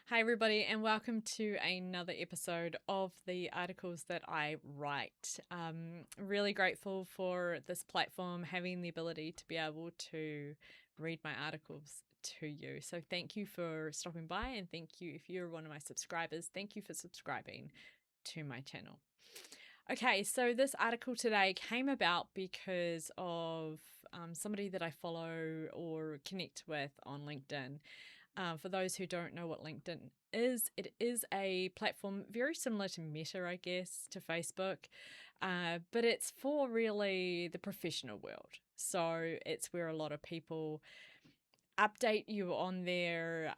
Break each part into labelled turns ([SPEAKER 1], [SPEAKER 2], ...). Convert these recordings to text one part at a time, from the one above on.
[SPEAKER 1] Hi, everybody, and welcome to another episode of the articles that I write. Really grateful for this platform having the ability to be able to read my articles to you. So, thank you for stopping by, and thank you if you're one of my subscribers. Thank you for subscribing to my channel. Okay, so this article today came about because of somebody that I follow or connect with on LinkedIn. For those who don't know what LinkedIn is, it is a platform very similar to Meta, I guess, to Facebook, but it's for really the professional world. So it's where a lot of people update you on their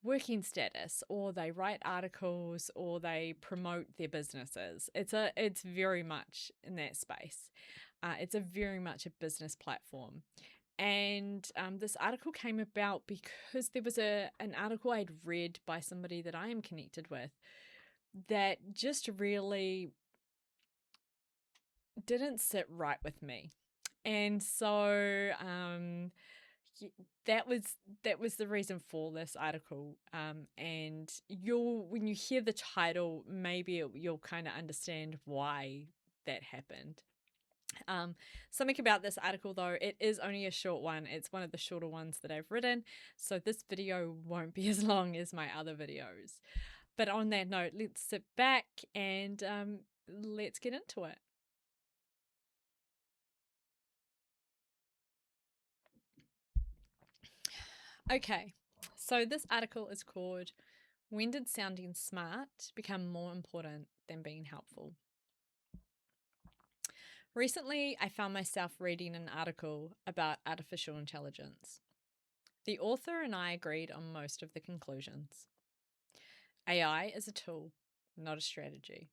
[SPEAKER 1] working status, or they write articles, or they promote their businesses. It's very much in that space. It's a very much a business platform. And this article came about because there was an article I'd read by somebody that I am connected with that just really didn't sit right with me. And so that was the reason for this article. And when you hear the title, maybe you'll kind of understand why that happened. Something about this article, though, it is only a short one. It's one of the shorter ones that I've written, so this video won't be as long as my other videos. But on that note, let's sit back and let's get into it. Okay, so this article is called "When Did Sounding Smart Become More Important Than Being Helpful?" Recently, I found myself reading an article about artificial intelligence. The author and I agreed on most of the conclusions. AI is a tool, not a strategy.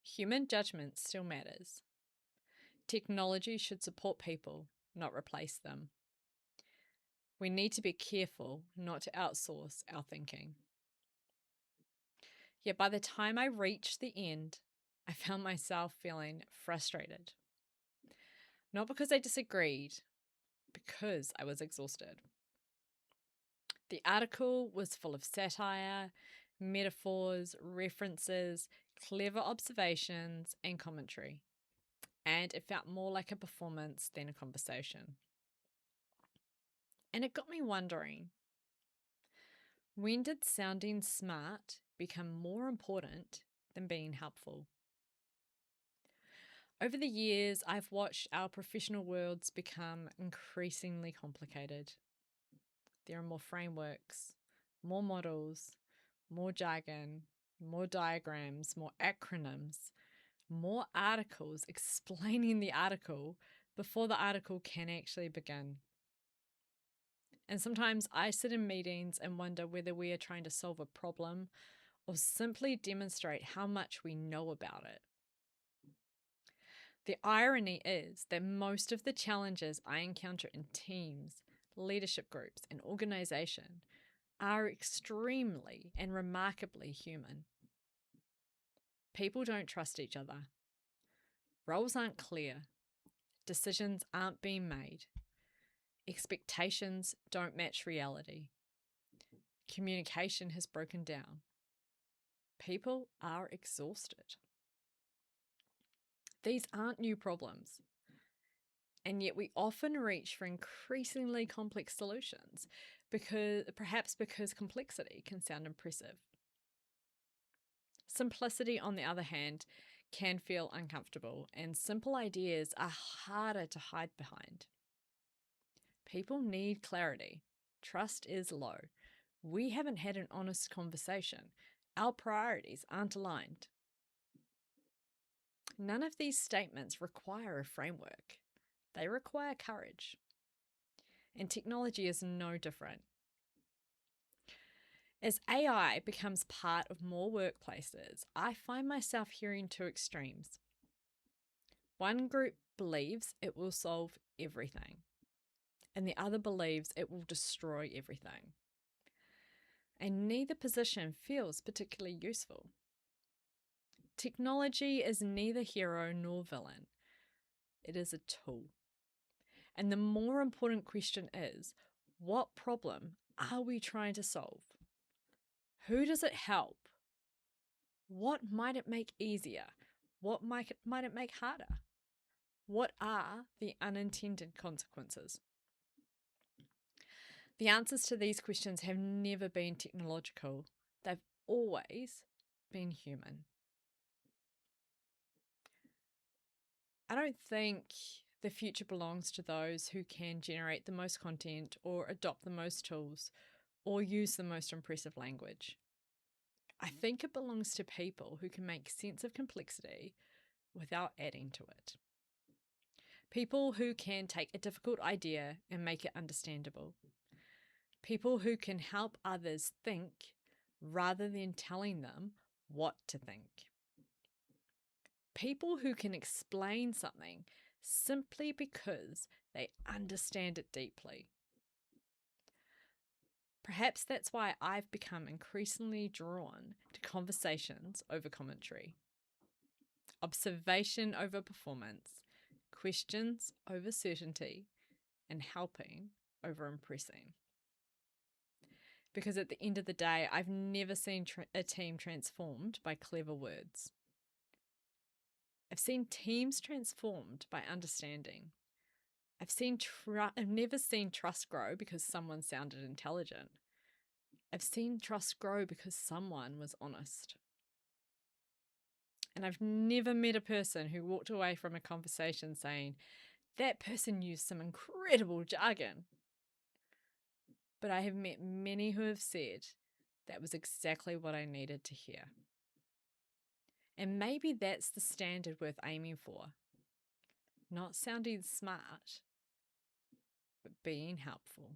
[SPEAKER 1] Human judgment still matters. Technology should support people, not replace them. We need to be careful not to outsource our thinking. Yet by the time I reached the end, I found myself feeling frustrated. Not because I disagreed, because I was exhausted. The article was full of satire, metaphors, references, clever observations, and commentary. And it felt more like a performance than a conversation. And it got me wondering, when did sounding smart become more important than being helpful? Over the years, I've watched our professional worlds become increasingly complicated. There are more frameworks, more models, more jargon, more diagrams, more acronyms, more articles explaining the article before the article can actually begin. And sometimes I sit in meetings and wonder whether we are trying to solve a problem or simply demonstrate how much we know about it. The irony is that most of the challenges I encounter in teams, leadership groups, and organization are extremely and remarkably human. People don't trust each other. Roles aren't clear. Decisions aren't being made. Expectations don't match reality. Communication has broken down. People are exhausted. These aren't new problems. And yet we often reach for increasingly complex solutions perhaps because complexity can sound impressive. Simplicity, on the other hand, can feel uncomfortable, and simple ideas are harder to hide behind. People need clarity. Trust is low. We haven't had an honest conversation. Our priorities aren't aligned. None of these statements require a framework. They require courage. And technology is no different. As AI becomes part of more workplaces, I find myself hearing two extremes. One group believes it will solve everything, and the other believes it will destroy everything. And neither position feels particularly useful. Technology is neither hero nor villain. It is a tool. And the more important question is, what problem are we trying to solve? Who does it help? What might it make easier? What might it make harder? What are the unintended consequences? The answers to these questions have never been technological. They've always been human. I don't think the future belongs to those who can generate the most content or adopt the most tools or use the most impressive language. I think it belongs to people who can make sense of complexity without adding to it. People who can take a difficult idea and make it understandable. People who can help others think rather than telling them what to think. People who can explain something simply because they understand it deeply. Perhaps that's why I've become increasingly drawn to conversations over commentary, observation over performance, questions over certainty, and helping over impressing. Because at the end of the day, I've never seen a team transformed by clever words. I've seen teams transformed by understanding. I've never seen trust grow because someone sounded intelligent. I've seen trust grow because someone was honest. And I've never met a person who walked away from a conversation saying, that person used some incredible jargon. But I have met many who have said, that was exactly what I needed to hear. And maybe that's the standard worth aiming for. Not sounding smart, but being helpful.